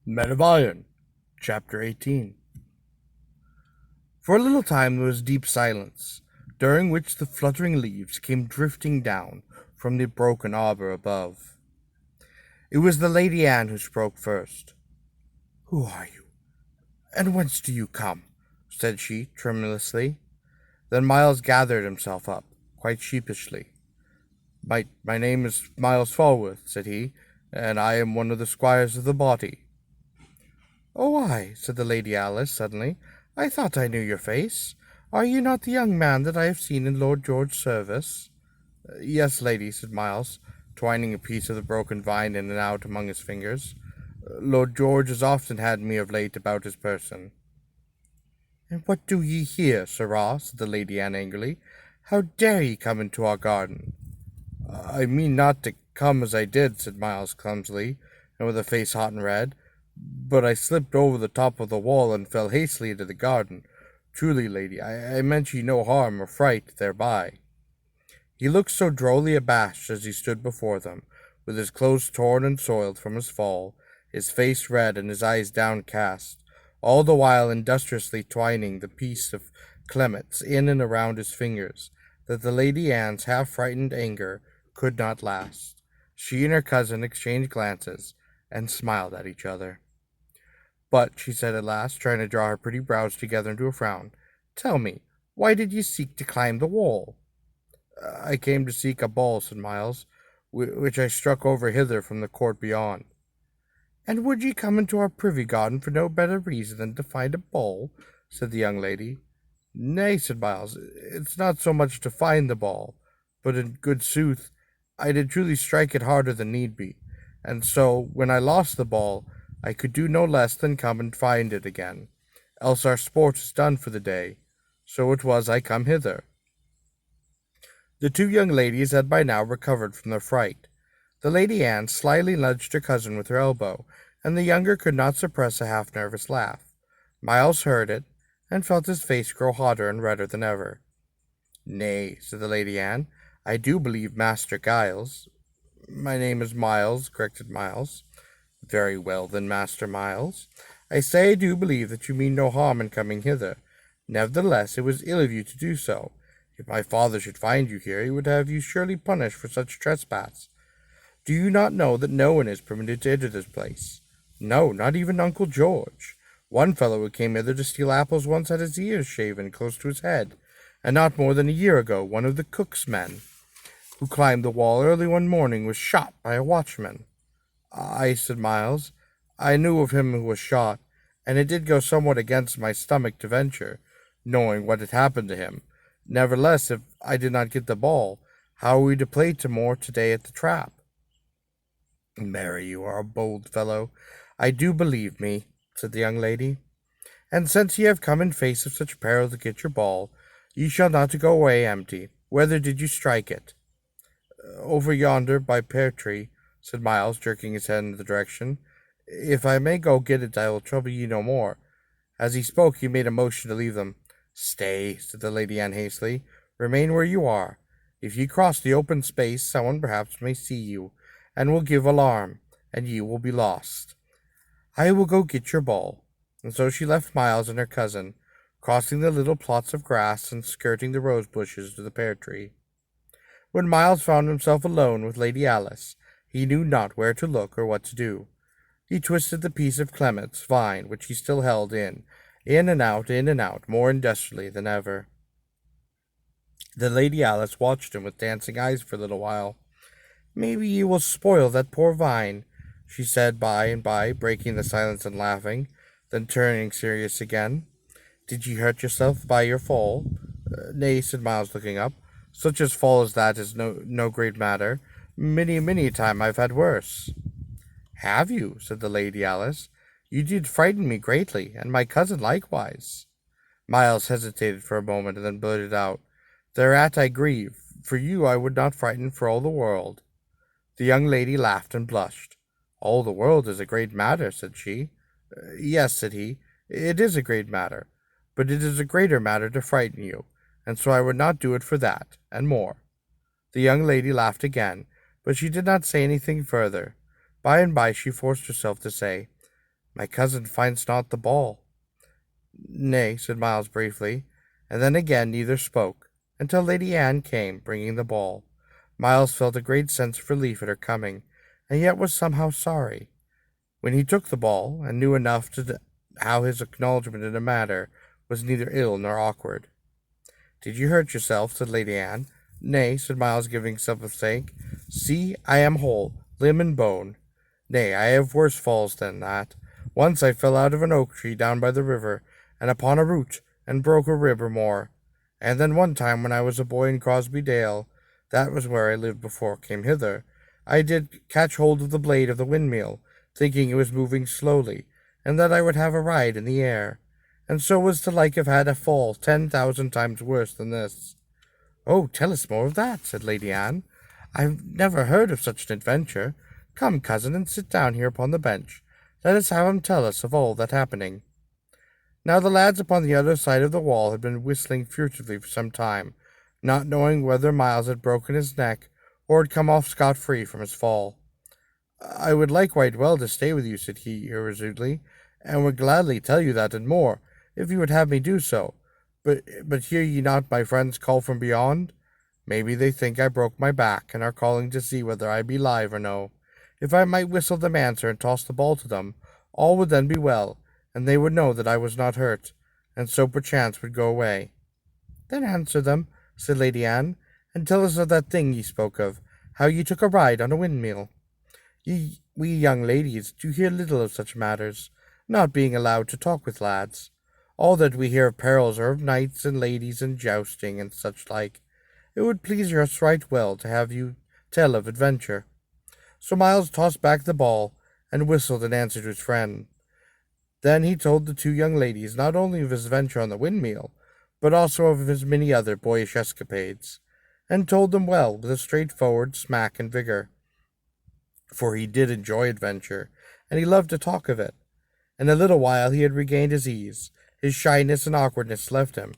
Men of Iron, Chapter 18. For a little time there was deep silence, during which the fluttering leaves came drifting down from the broken arbor above. It was the Lady Anne who spoke first. "Who are you, and whence do you come?" said she, tremulously. Then Miles gathered himself up, quite sheepishly. My name is Miles Falworth," said he, "and I am one of the squires of the body." "Oh, I," said the Lady Alice, suddenly. "I thought I knew your face. Are you not the young man that I have seen in Lord George's service?" "Yes, lady," said Miles, twining a piece of the broken vine in and out among his fingers. "Lord George has often had me of late about his person." "And what do ye here, sirrah?" said the Lady Anne angrily. "How dare ye come into our garden?" "I mean not to come as I did," said Miles clumsily, and with a face hot and red. "But I slipped over the top of the wall and fell hastily into the garden. Truly, lady, I meant ye no harm or fright thereby." He looked so drolly abashed as he stood before them, with his clothes torn and soiled from his fall, his face red and his eyes downcast, all the while industriously twining the piece of clements in and around his fingers, that the Lady Anne's half-frightened anger could not last. She and her cousin exchanged glances and smiled at each other. "But," she said at last, trying to draw her pretty brows together into a frown, "tell me, why did you seek to climb the wall?" "I came to seek a ball," said Miles, "which I struck over hither from the court beyond." "And would ye come into our privy garden for no better reason than to find a ball?" said the young lady. "Nay," said Miles, "it's not so much to find the ball, but in good sooth, I did truly strike it harder than need be, and so, when I lost the ball, I could do no less than come and find it again, else our sport is done for the day. So it was I come hither." The two young ladies had by now recovered from their fright. The Lady Anne slyly nudged her cousin with her elbow, and the younger could not suppress a half-nervous laugh. Miles heard it, and felt his face grow hotter and redder than ever. "Nay," said the Lady Anne, "I do believe Master Giles—" "My name is Miles," corrected Miles. "Very well, then, Master Miles. I say I do believe that you mean no harm in coming hither. Nevertheless, it was ill of you to do so. If my father should find you here, he would have you surely punished for such trespass. Do you not know that no one is permitted to enter this place? No, not even Uncle George. One fellow who came hither to steal apples once had his ears shaven close to his head, and not more than a year ago one of the cook's men, who climbed the wall early one morning, was shot by a watchman." "Aye," said Miles, "I knew of him who was shot, and it did go somewhat against my stomach to venture, knowing what had happened to him. Nevertheless, if I did not get the ball, how are we to play to-day at the trap?" "Marry, you are a bold fellow. I do believe me," said the young lady. "And since ye have come in face of such peril to get your ball, ye shall not go away empty. Whither did you strike it?" "Over yonder, by pear tree," said Miles, jerking his head in the direction. "If I may go get it, I will trouble ye no more." As he spoke, he made a motion to leave them. "Stay," said the Lady Anne hastily. "Remain where you are. If ye cross the open space, someone perhaps may see you, and will give alarm, and ye will be lost. I will go get your ball." And so she left Miles and her cousin, crossing the little plots of grass and skirting the rose bushes to the pear tree. When Miles found himself alone with Lady Alice, he knew not where to look or what to do. He twisted the piece of clements vine which he still held in and out, more industriously than ever. The Lady Alice watched him with dancing eyes for a little while. "Maybe ye will spoil that poor vine," she said by and by, breaking the silence and laughing, then turning serious again. "Did ye hurt yourself by your fall?" "Nay," said Miles, looking up. "Such a fall as that is no great matter. Many a time I've had worse." "Have you?" said the Lady Alice. "You did frighten me greatly, and my cousin likewise." Miles hesitated for a moment, and then blurted out, "Thereat I grieve. For you I would not frighten for all the world." The young lady laughed and blushed. "All the world is a great matter," said she. "Yes," said he, "it is a great matter, but it is a greater matter to frighten you, and so I would not do it for that, and more." The young lady laughed again, but she did not say anything further. By and by she forced herself to say, My cousin finds not the ball. Nay, said Miles briefly, and then again neither spoke, until Lady Anne came, bringing the ball. Miles felt a great sense of relief at her coming, and yet was somehow sorry. When he took the ball, and knew enough to how his acknowledgment in the matter was neither ill nor awkward. Did you hurt yourself? Said Lady Anne. Nay, said Miles, giving himself a shake. See, I am whole, limb and bone. Nay, I have worse falls than that. Once I fell out of an oak tree down by the river, and upon a root, and broke a rib or more. And then one time when I was a boy in Crosby Dale, that was where I lived before I came hither, I did catch hold of the blade of the windmill, thinking it was moving slowly, and that I would have a ride in the air, and so was to like have had a fall 10,000 times worse than this. Oh, tell us more of that, said Lady Anne. I've never heard of such an adventure. Come, cousin, and sit down here upon the bench. Let us have him tell us of all that happening. Now the lads upon the other side of the wall had been whistling furtively for some time, not knowing whether Miles had broken his neck or had come off scot-free from his fall. I would like right well to stay with you, said he irresolutely, and would gladly tell you that and more, if you would have me do so. But hear ye not my friends call from beyond? Maybe they think I broke my back, and are calling to see whether I be live or no. If I might whistle them answer and toss the ball to them, all would then be well, and they would know that I was not hurt, and so perchance would go away. Then answer them, said Lady Anne, and tell us of that thing ye spoke of, how ye took a ride on a windmill. We young ladies do hear little of such matters, not being allowed to talk with lads. All that we hear of perils are of knights and ladies and jousting and such like. It would please us right well to have you tell of adventure. So Miles tossed back the ball, and whistled in answer to his friend. Then he told the two young ladies not only of his adventure on the windmill, but also of his many other boyish escapades, and told them well, with a straightforward smack and vigor. For he did enjoy adventure, and he loved to talk of it. In a little while he had regained his ease, his shyness and awkwardness left him,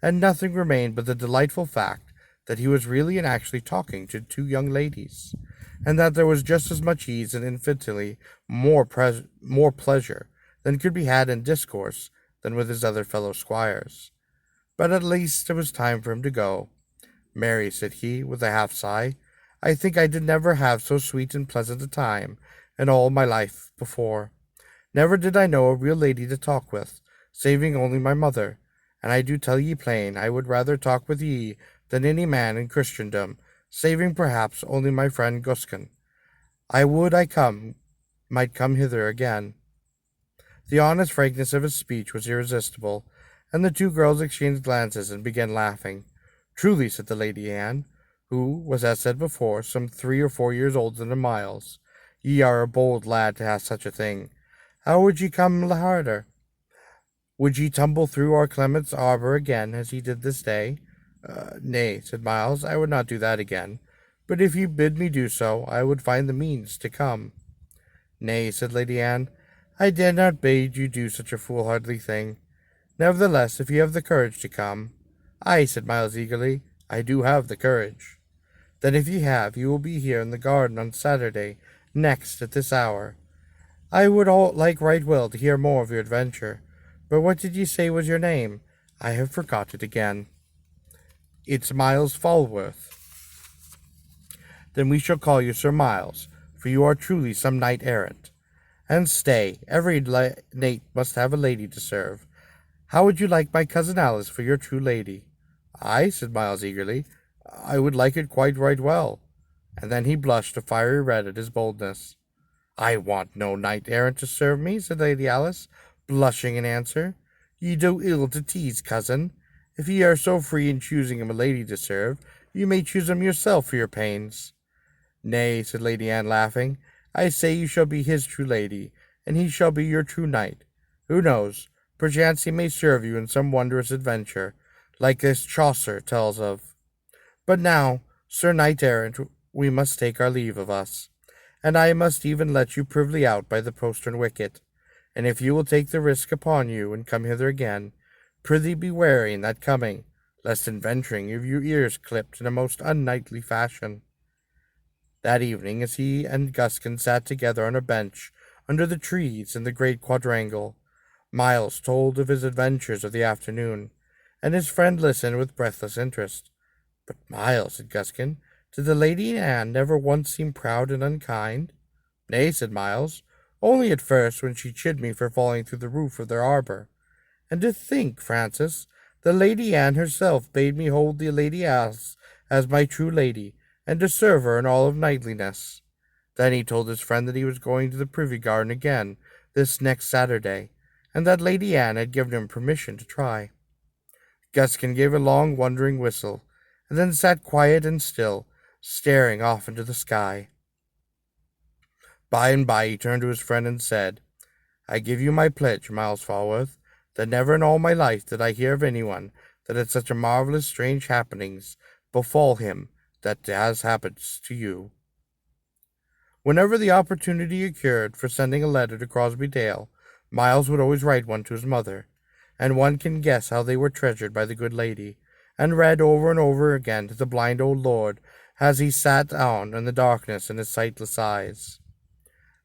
and nothing remained but the delightful fact that he was really and actually talking to two young ladies, and that there was just as much ease and infinitely more pleasure than could be had in discourse than with his other fellow squires. But at least it was time for him to go. Mary, said he, with a half-sigh, I think I did never have so sweet and pleasant a time in all my life before. Never did I know a real lady to talk with, saving only my mother, and I do tell ye plain, I would rather talk with ye than any man in Christendom, saving perhaps only my friend Guskin. I would might come hither again. The honest frankness of his speech was irresistible, and the two girls exchanged glances and began laughing. Truly, said the Lady Anne, who was, as said before, some 3 or 4 years older than Miles, ye are a bold lad to ask such a thing. How would ye come harder? Would ye tumble through our Clement's arbour again, as ye did this day? Nay, said Miles, I would not do that again, but if you bid me do so, I would find the means to come. Nay, said Lady Anne, I dare not bid you do such a foolhardy thing. Nevertheless, if you have the courage to come— Ay, said Miles eagerly, I do have the courage. Then if ye have, you will be here in the garden on Saturday, next at this hour. I would like right well to hear more of your adventure, but what did ye say was your name? I have forgot it again. It's Miles Falworth. Then we shall call you Sir Miles, for you are truly some knight-errant. And stay, every knight must have a lady to serve. How would you like my cousin Alice for your true lady? Ay, said Miles eagerly, I would like it quite right well. And then he blushed a fiery red at his boldness. I want no knight-errant to serve me, said Lady Alice, blushing in answer. Ye do ill to tease, cousin. If ye are so free in choosing him a lady to serve, you may choose him yourself for your pains. Nay, said Lady Anne, laughing, I say you shall be his true lady, and he shall be your true knight. Who knows, perchance he may serve you in some wondrous adventure, like this Chaucer tells of. But now, Sir Knight-errant, we must take our leave of us, and I must even let you privily out by the postern wicket, and if you will take the risk upon you and come hither again, prithee be wary in that coming, lest in venturing you have your ears clipped in a most unknightly fashion. That evening, as he and Guskin sat together on a bench under the trees in the great quadrangle. Miles told of his adventures of the afternoon, and his friend listened with breathless interest. "But, Miles," said Guskin, "did the Lady Anne never once seem proud and unkind?" "Nay," said Miles, "only at first, when she chid me for falling through the roof of their arbour. And to think, Francis, the Lady Anne herself bade me hold the Lady Alice as my true lady, and to serve her in all of knightliness." Then he told his friend that he was going to the Privy Garden again this next Saturday, and that Lady Anne had given him permission to try. Guskin gave a long, wondering whistle, and then sat quiet and still, staring off into the sky. By and by he turned to his friend and said, "I give you my pledge, Miles Falworth, that never in all my life did I hear of anyone that had such a marvelous strange happenings befall him that has happened to you." Whenever the opportunity occurred for sending a letter to Crosbey Dale, Miles would always write one to his mother, and one can guess how they were treasured by the good lady, and read over and over again to the blind old lord as he sat on in the darkness in his sightless eyes.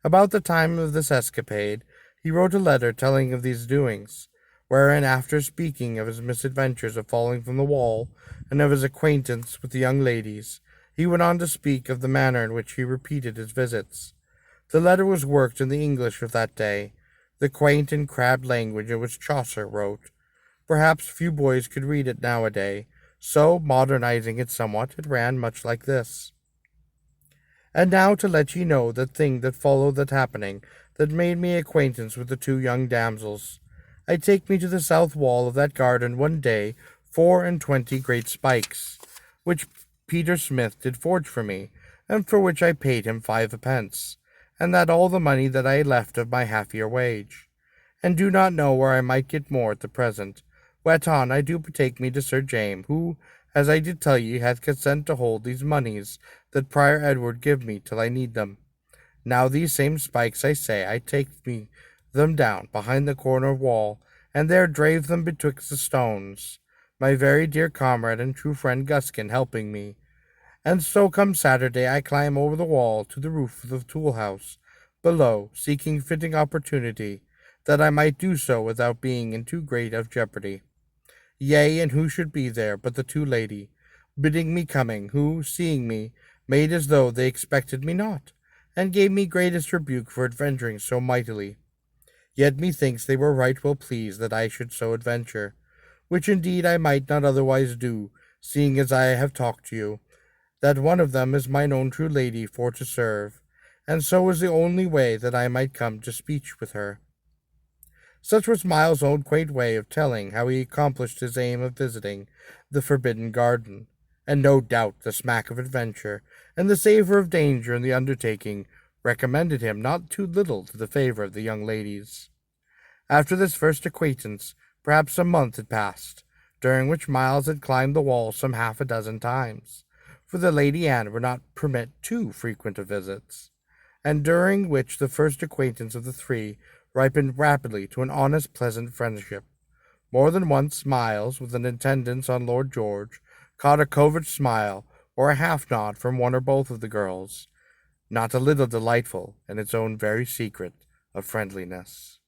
About the time of this escapade, he wrote a letter telling of these doings, wherein, after speaking of his misadventures of falling from the wall, and of his acquaintance with the young ladies, he went on to speak of the manner in which he repeated his visits. The letter was worked in the English of that day, the quaint and crabbed language in which Chaucer wrote. Perhaps few boys could read it nowadays, so, modernizing it somewhat, it ran much like this. "And now to let ye know the thing that followed that happening, that made me acquaintance with the two young damsels. I take me to the south wall of that garden one day 24 great spikes, which Peter Smith did forge for me, and for which I paid him 5 and that all the money that I had left of my half-year wage, and do not know where I might get more at the present. Wet on I do betake me to Sir James, who, as I did tell ye, hath consent to hold these moneys that Prior Edward give me till I need them. Now these same spikes, I say, I take me them down behind the corner wall, and there drave them betwixt the stones, my very dear comrade and true friend Guskin helping me. And so come Saturday I climb over the wall to the roof of the tool-house below, seeking fitting opportunity, that I might do so without being in too great of jeopardy. Yea, and who should be there but the two lady, bidding me coming, who, seeing me, made as though they expected me not, and gave me greatest rebuke for adventuring so mightily. Yet methinks they were right well pleased that I should so adventure, which indeed I might not otherwise do, seeing as I have talked to you, that one of them is mine own true lady for to serve, and so was the only way that I might come to speech with her." Such was Miles's own quaint way of telling how he accomplished his aim of visiting the forbidden garden, and no doubt the smack of adventure and the savour of danger in the undertaking recommended him not too little to the favour of the young ladies. After this first acquaintance, perhaps a month had passed, during which Miles had climbed the wall some 6 times, for the Lady Anne would not permit too frequent of visits, and during which the first acquaintance of the three ripened rapidly to an honest, pleasant friendship. More than once Miles, with an attendance on Lord George, caught a covert smile or a half-nod from one or both of the girls, not a little delightful in its own very secret of friendliness.